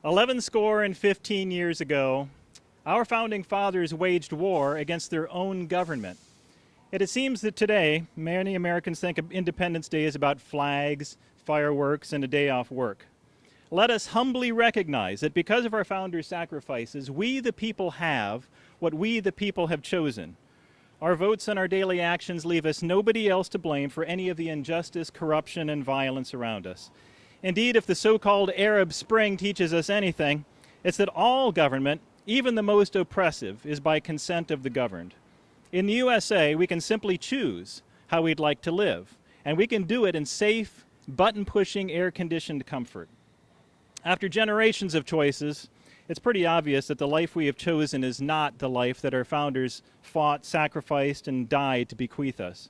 11 score and 15 years ago, our founding fathers waged war against their own government. Yet it seems that today, many Americans think of Independence Day as about flags, fireworks, and a day off work. Let us humbly recognize that because of our founders' sacrifices, we the people have what we the people have chosen. Our votes and our daily actions leave us nobody else to blame for any of the injustice, corruption, and violence around us. Indeed, if the so-called Arab Spring teaches us anything, it's that all government, even the most oppressive, is by consent of the governed. In the USA, we can simply choose how we'd like to live, and we can do it in safe, button-pushing, air-conditioned comfort. After generations of choices, it's pretty obvious that the life we have chosen is not the life that our founders fought, sacrificed, and died to bequeath us.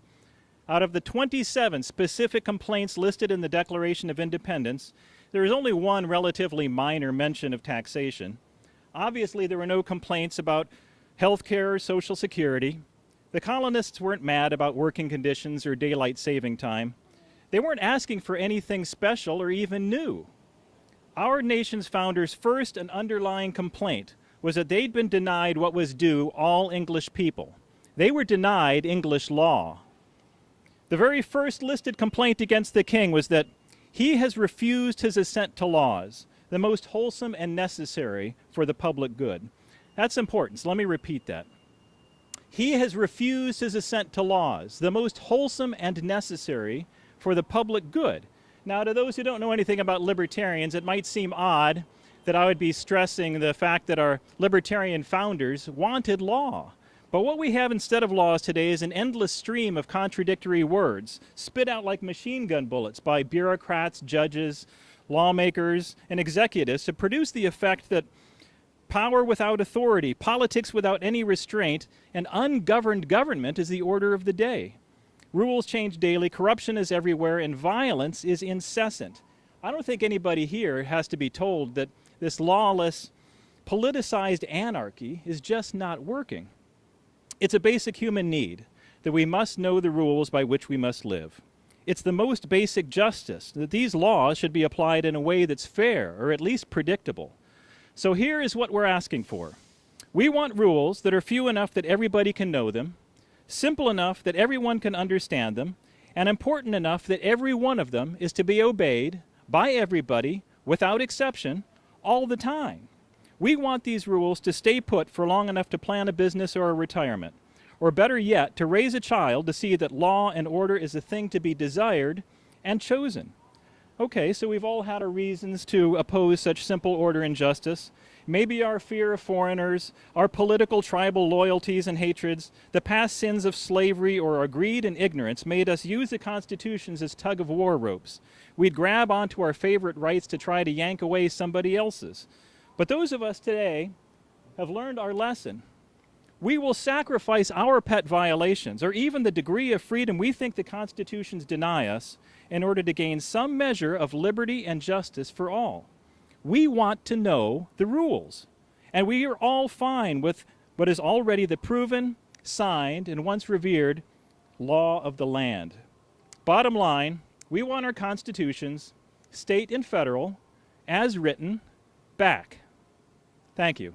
Out of the 27 specific complaints listed in the Declaration of Independence, there is only one relatively minor mention of taxation. Obviously, there were no complaints about health care or Social Security. The colonists weren't mad about working conditions or daylight saving time. They weren't asking for anything special or even new. Our nation's founders' first and underlying complaint was that they'd been denied what was due all English people. They were denied English law. The very first listed complaint against the king was that he has refused his assent to laws, the most wholesome and necessary for the public good. That's important, so let me repeat that. He has refused his assent to laws, the most wholesome and necessary for the public good. Now, to those who don't know anything about libertarians, it might seem odd that I would be stressing the fact that our libertarian founders wanted law. But what we have instead of laws today is an endless stream of contradictory words, spit out like machine gun bullets by bureaucrats, judges, lawmakers, and executives to produce the effect that power without authority, politics without any restraint, and ungoverned government is the order of the day. Rules change daily, corruption is everywhere, and violence is incessant. I don't think anybody here has to be told that this lawless, politicized anarchy is just not working. It's a basic human need that we must know the rules by which we must live. It's the most basic justice that these laws should be applied in a way that's fair or at least predictable. So here is what we're asking for. We want rules that are few enough that everybody can know them, simple enough that everyone can understand them, and important enough that every one of them is to be obeyed by everybody, without exception, all the time. We want these rules to stay put for long enough to plan a business or a retirement, or better yet, to raise a child to see that law and order is a thing to be desired and chosen. Okay, so we've all had our reasons to oppose such simple order and justice. Maybe our fear of foreigners, our political tribal loyalties and hatreds, the past sins of slavery or our greed and ignorance made us use the constitutions as tug-of-war ropes. We'd grab onto our favorite rights to try to yank away somebody else's. But those of us today have learned our lesson. We will sacrifice our pet violations, or even the degree of freedom we think the constitutions deny us, in order to gain some measure of liberty and justice for all. We want to know the rules, and we are all fine with what is already the proven, signed, and once revered law of the land. Bottom line, we want our constitutions, state and federal, as written, back. Thank you.